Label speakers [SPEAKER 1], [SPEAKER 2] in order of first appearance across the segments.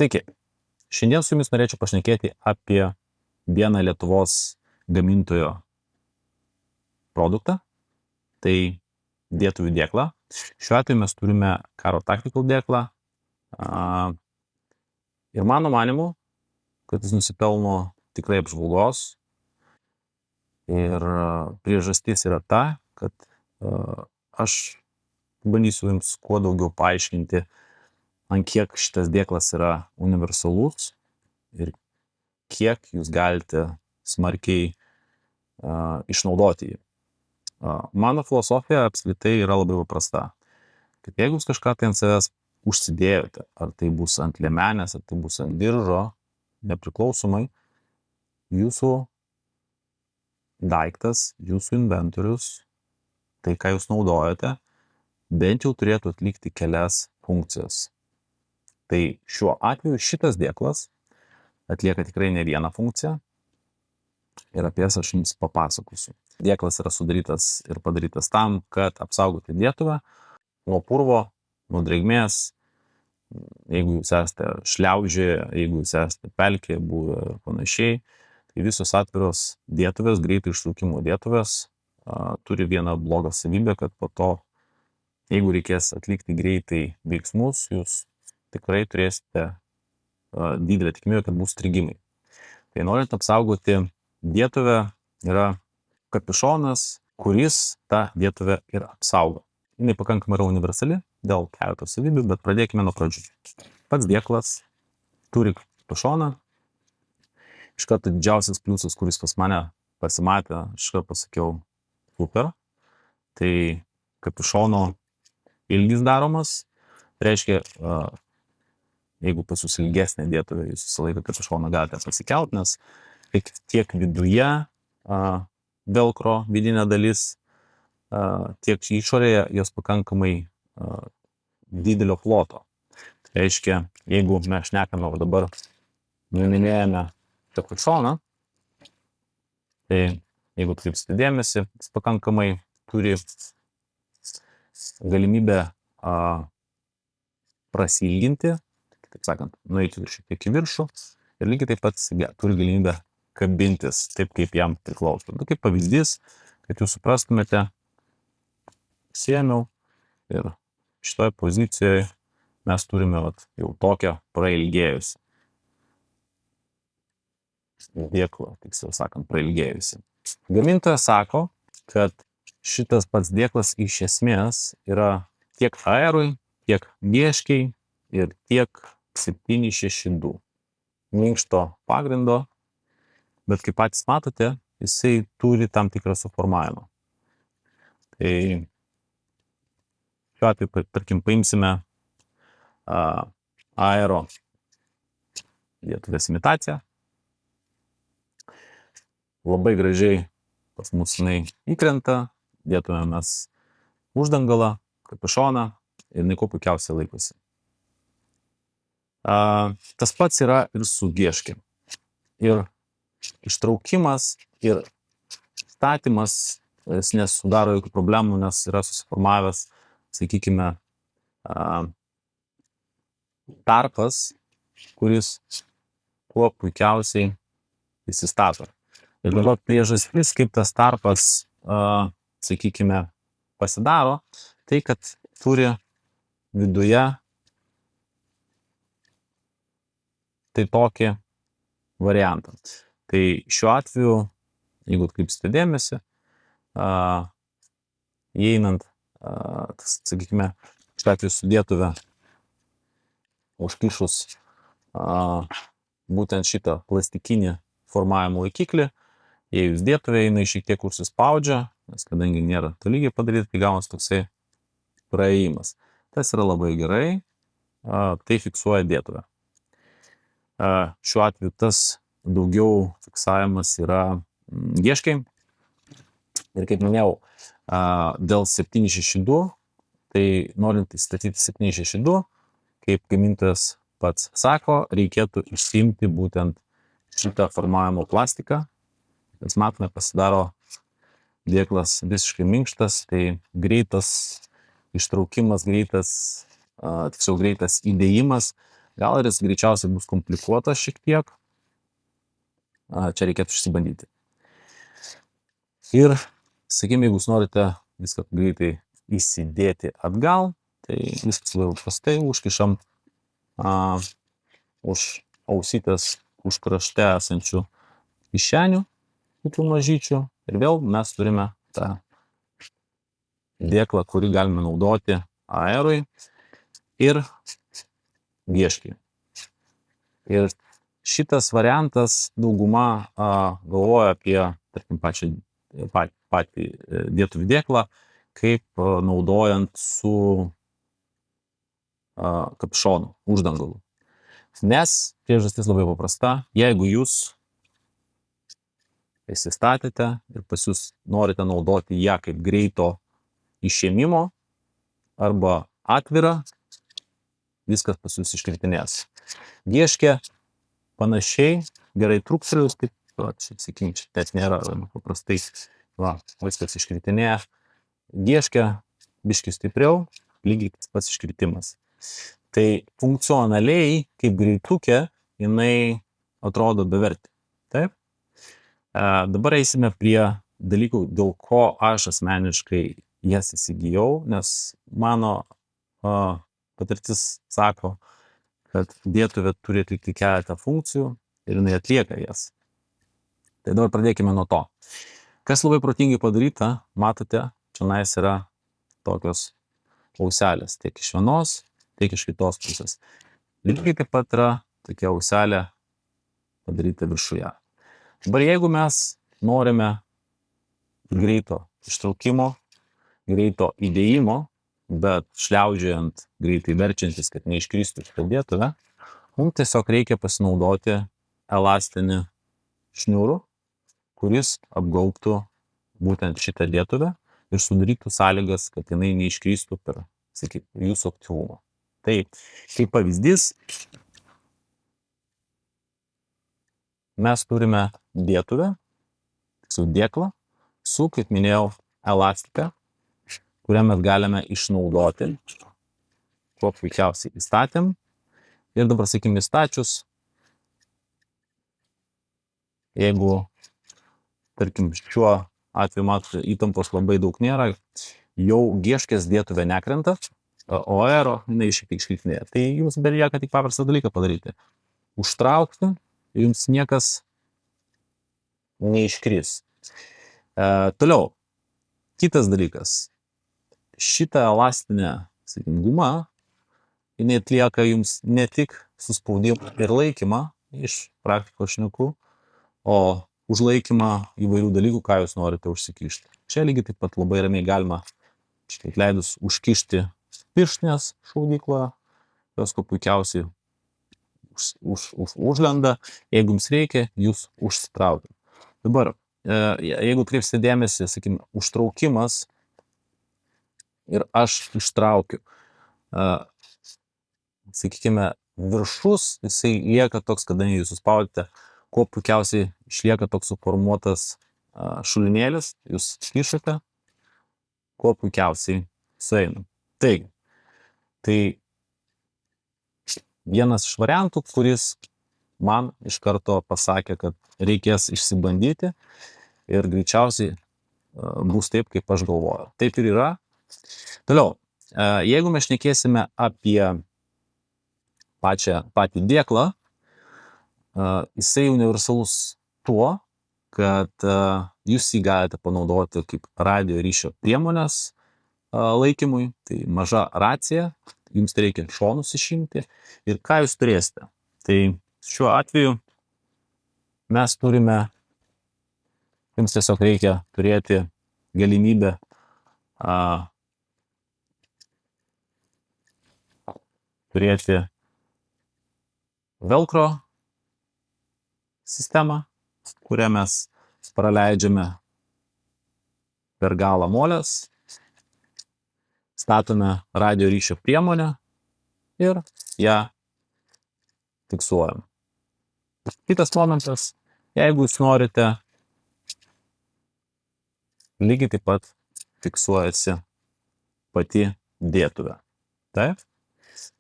[SPEAKER 1] Sveiki. Šiandien su jumis norėčiau pašnekėti apie vieną Lietuvos gamintojo produktą, tai dėtuvių dėklą. Šiuo atveju mes turime Karo Tactical dėklą ir mano manimu, kad jis nusipelno tikrai apžvalgos ir priežastis yra ta, kad aš bandysiu jums kuo daugiau paaiškinti, ant kiek šitas dėklas yra universalus ir kiek jūs galite smarkiai išnaudoti jį. Mano filosofija apskritai yra labai paprasta. Kad jeigu jūs kažką tai ant savęs užsidėjote, ar tai bus ant liemenės, ar tai bus ant diržo, nepriklausomai, jūsų daiktas, jūsų inventorius, tai ką jūs naudojate, bent jau turėtų atlikti kelias funkcijas. Tai šiuo atveju šitas dėklas atlieka tikrai ne vieną funkciją ir apie jas aš jums papasakosiu. Dėklas yra sudarytas ir padarytas tam, kad apsaugoti dėtuvę nuo purvo, nuo drėgmės, jeigu jūs esate šliaužėje, jeigu jūs esate pelkėje, buvę ir panašiai. Tai visos atviros dėtuvės, greitai ištraukimo dėtuvės turi vieną blogą savybę, kad po to, jeigu reikės atlikti greitai veiksmus, jūs tikrai turėsite didelę tikimybę, kad bus strigimai. Tai norint apsaugoti dėtuvę yra kapišonas, kuris tą dėtuvę ir apsaugo. Jinai pakankamai yra universali dėl keletos savybių, bet pradėkime nuo pradžių. Pats dėklas turi kapišoną. Iš karto didžiausias pliusas, kuris pas mane pasimatė, iš karto pasakiau super. Tai kapišono ilgis daromas. Tai reiškia, jeigu pas jūs ilgesnė dėtuvė, jūs visą laiką kapišoną galite pasikelt, nes tiek viduje velcro vidinė dalis, tiek išorėje jos pakankamai didelio ploto. Tai reiškia, jeigu mes šnekame dabar, nuiminėjame kapišoną, tai jeigu atkreipsite dėmesį, jis pakankamai turi galimybę prasilginti, taip sakant, nueiti šiek tiek į viršų ir lygiai taip pat turi galimybę kabintis taip, kaip jam priklauso. Kaip pavyzdys, kad jūs suprastumėte, siėmiau ir šitoje pozicijoje mes turime jau tokią prailgėjusi. Dėklą, tiksliau sakant, prailgėjusi. Gamintojas sako, kad šitas pats dėklas iš esmės yra tiek aerui, tiek vieškiai ir tiek 762 minkšto pagrindo, bet kaip patys matote, jisai turi tam tikrą suformavimą. Tai šiuo atveju, tarkim, paimsime aero dėtuvės imitaciją. Labai gražiai pas mus jinai įkrenta, dėtume mes uždangalą, kapišoną ir jinai kuo puikiausiai laikosi. Tas pats yra ir su vieškiu. Ir ištraukimas ir statymas nesudaro jokių problemų, nes yra susiformavęs, sakykime, tarpas, kuris kuo puikiausiai įsistato. Ir dabar priežastis, kaip tas tarpas, sakykime, pasidaro, tai kad turi viduje tai tokį variantą. Tai šiuo atveju, jeigu atkreipsite dėmesį, įeinant, sakykime, šiuo atveju su dėtuve užkišus būtent šitą plastikinį formavimo laikiklį, jei jūs dėtuvė, jinai šiek tiek užsispaudžia, nes kadangi nėra tolygiai padaryti, tai gaunas toksai praėjimas. Tas yra labai gerai, tai fiksuoja dėtuvę. Šiuo atveju tas daugiau fiksavimas yra vieškiai. Ir kaip minėjau, dėl 762, tai norint įstatyti 762, kaip gamintojas pats sako, reikėtų išsiimti būtent šitą formavimo plastiką. Mes matome, pasidaro dėklas visiškai minkštas, tai greitas ištraukimas, greitas įdėjimas Gal ir jis greičiausiai bus komplikuotas šiek tiek. Čia reikėtų išsibandyti. Ir, sakykime, jeigu jūs norite viską greitai įsidėti atgal, tai viskas labai paprastai užkišam už ausytės, už krašte esančių kišenių, kitų mažyčių. Ir vėl mes turime tą dėklą, kurį galime naudoti aerui ir vieškiai. Ir šitas variantas dauguma galvoja apie, tarkim, patį dėtuvį dėklą, kaip naudojant su kapšonu, uždangalu. Nes priežastis labai paprasta, jeigu jūs įsistatėte ir pas jūs norite naudoti ją kaip greito išėmimo arba atvirą, viskas pas jūs iškritinės. Vieškė panašiai, gerai trūkstelius, kaip, sakykim, čia net nėra paprastai, viskas iškritinėja. Vieškė biškį stipriau, lygiai tas pats iškritimas. Tai funkcionaliai, kaip greitukė, jinai atrodo bevertė. Taip? Dabar eisime prie dalykų, dėl ko aš asmeniškai jas įsigijau, nes mano patirtis sako, kad dėtuvė turi atlikti keletą funkcijų ir jinai atlieka jas. Tai dabar pradėkime nuo to. Kas labai protingai padaryta, matote, čionais yra tokios auselės, tiek iš vienos, tiek iš kitos pusės. Lygiai taip pat yra tokia auselė padaryta viršuje. Dabar jeigu mes norime greito ištraukimo, greito įdėjimo, bet šliaužiant, greitai verčiantis, kad neiškristų šitą dėtuvę, mums tiesiog reikia pasinaudoti elastinį šniūrų, kuris apgaubtų būtent šitą dėtuvę ir sudarytų sąlygas, kad jinai neiškristų per, jūsų aktyvumą. Tai, kaip pavyzdys, mes turime dėtuvę, dėklą, su, kaip minėjau, elastika, kurią mes galime išnaudoti, kuo puikiausiai įstatėm. Ir dabar, sakykim, įstačius, jeigu, tarkim, šiuo atveju matote, įtampos labai daug nėra, jau vieškės dėtuvė nekrenta, o aero jinai šiek tiek iškritinėja. Tai jums belieka tik paprastą dalyką padaryti. Užtraukti, jums niekas neiškris. Toliau, kitas dalykas. Šitą elastinę gumą, jinai atlieka jums ne tik suspaudimą ir laikymą iš praktikos šnekų, o užlaikymą įvairių dalykų, ką jūs norite užsikišti. Čia lygiai taip pat labai ramiai galima, štai leidus, užkišti pirštinės šaudykloje, jos kuo puikiausiai užlenda, jeigu jums reikia, jūs užsitraukia. Dabar, jeigu kreipsite dėmesį, sakykim, užtraukimas ir aš ištraukiu, sakykime, viršus, jisai lieka toks, kadangi jūs suspaudite, kuo puikiausiai išlieka toks suformuotas šulinėlis, jūs kišate, kuo puikiausiai sueina. Taigi, tai vienas iš variantų, kuris man iš karto pasakė, kad reikės išsibandyti ir greičiausiai bus taip, kaip aš galvoju. Taip ir yra. Toliau, jeigu mes šnekėsime apie patį dėklą, jisai universalus tuo, kad jūs jį galite panaudoti kaip radio ryšio priemonės laikymui, tai maža racija, jums reikia šonus išimti ir ką jūs turėsite. Tai šiuo atveju mes turime, jums tiesiog reikia turėti galimybę turėti velcro sistemą, kurią mes praleidžiame per galą molės, statome radio ryšio priemonę ir ją fiksuojam. Kitas momentas, jeigu jūs norite, lygiai taip pat fiksuojasi pati dėtuvė. Taip?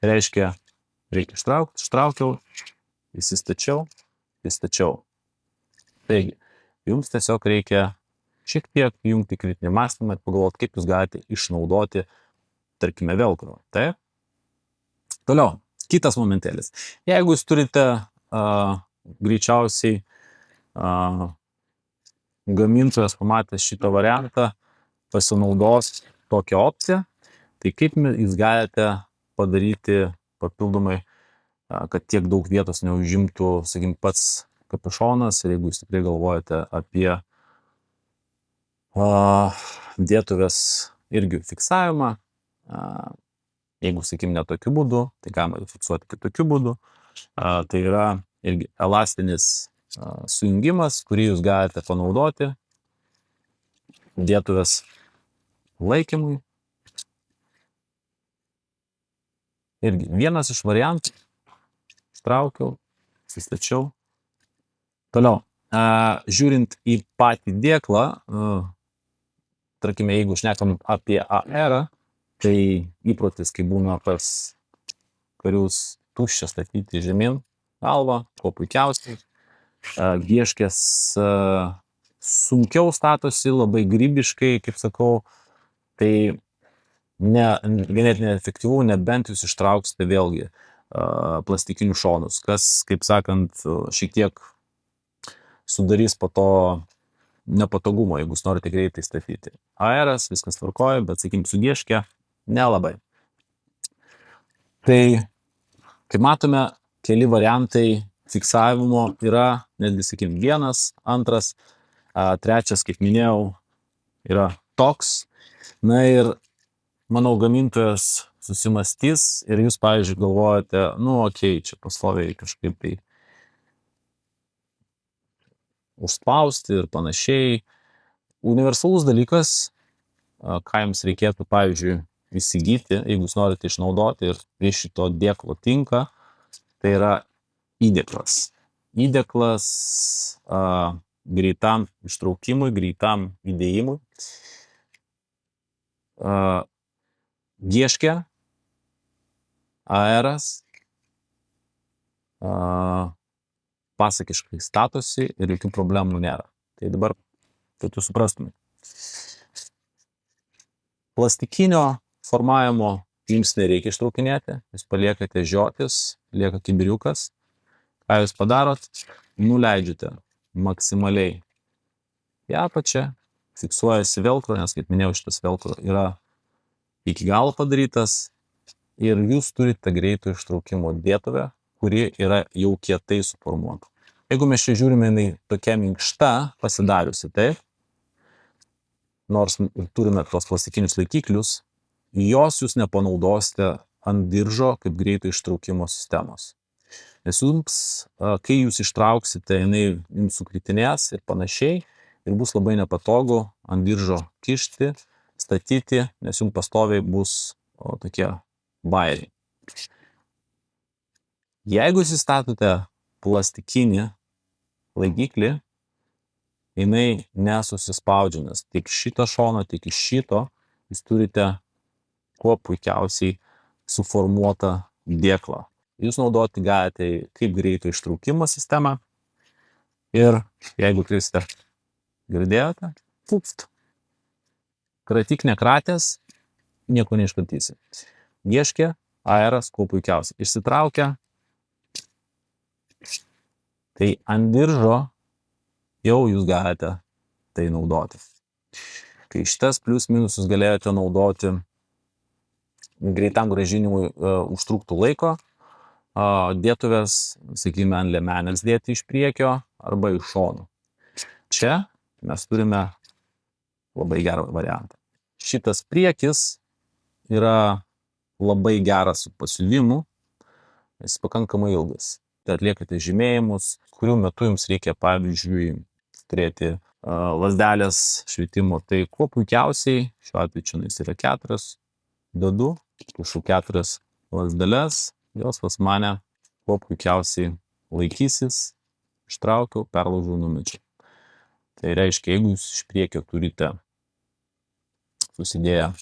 [SPEAKER 1] Reiškia, reikia ištraukti, ištraukiau, įsistačiau. Taigi, jums tiesiog reikia šiek tiek jungti kritinį mąstymą ir pagalvoti, kaip jūs galite išnaudoti, tarkime, velcro. Taip? Toliau, kitas momentėlis. Jeigu jūs turite greičiausiai gamintojas pamatęs šitą variantą, pasinaudos tokią opciją, tai kaip jūs galite padaryti papildomai, kad tiek daug vietos neužimtų, sakykim, pats kapišonas, ir jeigu jūs tikrai galvojate apie dėtuvės irgi fiksavimą, jeigu, sakykim, ne tokiu būdu, tai galima fiksuoti kitokiu būdu, tai yra irgi elastinis sujungimas, kurį jūs galite panaudoti dėtuvės laikymui. Irgi vienas iš variantų. Ištraukiau, įsistačiau. Toliau, žiūrint į patį dėklą, tarkime, jeigu šnekam apie AR, tai įprotis, kai būna pas karius tuščia statyti žemyn galvą, kuo puikiausiai. Gieškės sunkiau statosi, labai grybiškai, kaip sakau, tai ganėtinai efektyvu, nebent jūs ištrauksite vėlgi plastikinius šonus, kas, kaip sakant, šiek tiek sudarys po to nepatogumo, jeigu jūs norite greitai statyti. AR-as, viskas tvarkoja, bet, sakykim, su gieške nelabai. Tai, kaip matome, keli variantai fiksavimo yra, netgi, sakykim, vienas, antras, trečias, kaip minėjau, yra toks. Na ir, manau, gamintojas susimastys ir jūs, pavyzdžiui, galvojate, okei, čia pastoviai kažkaip tai užspausti ir panašiai. Universalus dalykas, ką jums reikėtų, pavyzdžiui, įsigyti, jeigu jūs norite išnaudoti ir iš šito dėklo tinka, tai yra įdėklas. Įdėklas greitam ištraukimui, greitam įdėjimui. Gieškė, AR-as pasakiškai statosi ir jokių problemų nėra. Tai dabar, kad jūs suprastumėte. Plastikinio formavimo jums nereikia ištraukinėti, jūs paliekate žiotis, lieka kibiriukas. Ką jūs padarot? Nuleidžiate maksimaliai į apačią, fiksuojasi velcro, nes, kaip minėjau, šitas velcro yra iki galo padarytas ir jūs turite greito ištraukimo dėtuvę, kuri yra jau kietai suformuota. Jeigu mes čia žiūrime, jinai tokia minkšta, pasidariusi, taip, nors turime tos plastikinius laikiklius, jos jūs nepanaudosite ant diržo kaip greito ištraukimo sistemos. Nes jums, kai jūs ištrauksite, jinai jums sukritinės ir panašiai, ir bus labai nepatogu ant diržo kišti, statyti, nes jums pastoviai bus tokie bairiai. Jeigu jūs įstatote plastikinį laikiklį, jinai nesusispaudžia, nes tiek šito šono, tiek iš šito jūs turite kuo puikiausiai suformuotą dėklą. Jūs naudoti galite kaip greito ištraukimo sistemą ir jeigu turite, girdėjote, kratyk nekratęs, nieko neiškratysi. Gieškė, AR-as kuo puikiausiai. Išsitraukia, tai ant diržo jau jūs galite tai naudoti. Kai šitas plius minusus galėjote naudoti greitam grąžinimui užtruktų laiko, dėtuvės, sakykime, ant liemenės dėti iš priekio arba iš šonų. Čia mes turime labai gerą variantą. Šitas priekis yra labai geras su pasiuvimu, jis pakankamai ilgas. Tai atliekate žymėjimus, kurių metu jums reikia, pavyzdžiui, turėti lazdelės švietimo. Tai kuo puikiausiai, šiuo atveju čia yra 4, dedu, kišu 4 lazdeles, jos pas mane kuo puikiausiai laikysis, ištraukiau, perlaužiau, numečiau. Tai reiškia, jeigu jūs iš priekio turite susidėję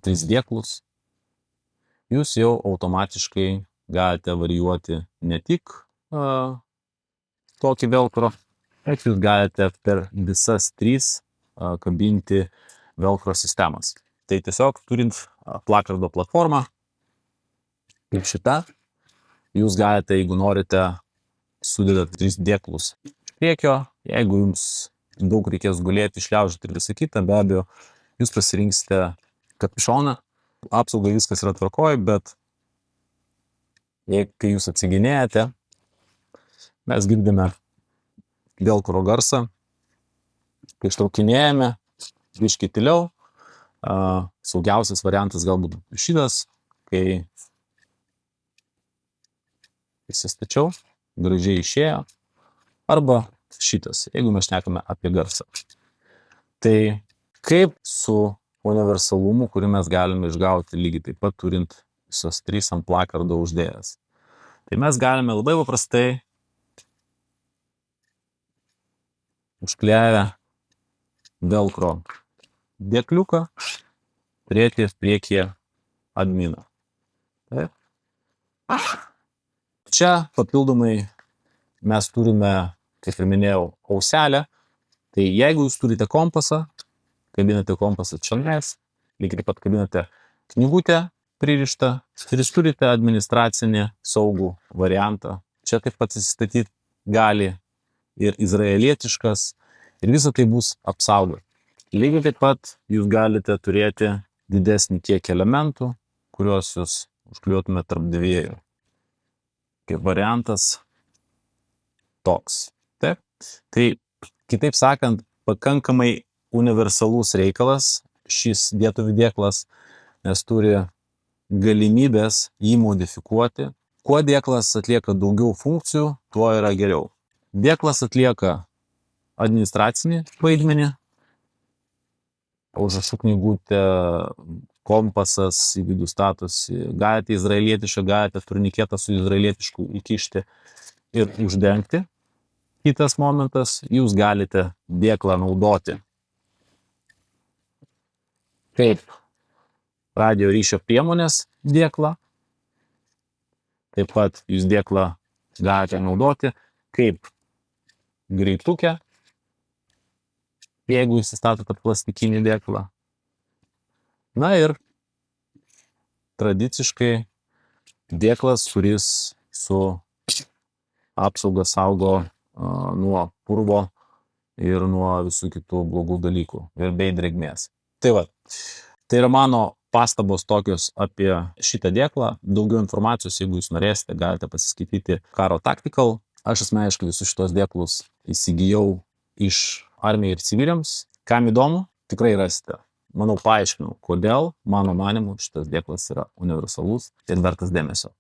[SPEAKER 1] 3 dėklus, jūs jau automatiškai galite varijuoti ne tik tokį velcro, bet jūs galite per visas 3 kabinti velcro sistemas. Tai tiesiog turint plakardo platformą kaip šita, jūs galite, jeigu norite, sudedat 3 dėklus iš priekio, jeigu jums daug reikės gulėti, išliaužyti ir visą kitą, be abejo, jūs pasirinksite kapišoną, apsaugai viskas yra tvarkoj, bet kai jūs atsiginėjate, mes girdime velcro garsą, kai ištraukinėjame, biškį tyliau, saugiausias variantas galbūt šitas, kai įsistačiau, gražiai išėjo, arba šitas, jeigu mes šnekame apie garsą. Tai kaip su universalumu, kurį mes galime išgauti lygiai taip pat turint visos 3 ant plakardo uždėjęs. Tai mes galime labai paprastai užklijavę velcro dėkliuką turėti priekyje adminą. Taip. Čia papildomai mes turime, kaip ir minėjau, auselę. Tai jeigu jūs turite kompasą, kabinate kompasą čionais, lygiai taip pat kabinate knygutę pririštą ir jūs turite administracinį saugų variantą. Čia taip pat įsistatyti gali ir izraelietiškas ir visa tai bus apsaugoti. Lygiai taip pat jūs galite turėti didesnį kiekį elementų, kuriuos jūs užklijuotumėte tarp dviejų. Kaip variantas toks. Taip. Tai kitaip sakant, pakankamai universalus reikalas šis dėtuvių dėklas, nes turi galimybės jį modifikuoti. Kuo dėklas atlieka daugiau funkcijų, tuo yra geriau. Dėklas atlieka administracinį vaidmenį, užrašų knygutė, kompasas į vidų statosi, galite izraelietišką, galite turniketą su izraelietišku įkišti ir uždengti. Kitas momentas, jūs galite dėklą naudoti kaip radio ryšio priemonės dėklą. Taip pat jūs dėklą galite naudoti kaip greitukę, jeigu įsistatote plastikinį dėklą. Na ir tradiciškai dėklas, kuris su apsauga saugo nuo purvo ir nuo visų kitų blogų dalykų ir bei drėgmės. Tai va, tai yra mano pastabos tokios apie šitą dėklą. Daugiau informacijos, jeigu jūs norėsite, galite pasiskaityti Karo Tactical. Aš asmeniškai visus šitos dėklus įsigijau iš armijai ir civiliams. Kam įdomu, tikrai rasite. Manau, paaiškinau, kodėl, mano manimu, šitas dėklas yra universalus ir vertas dėmesio.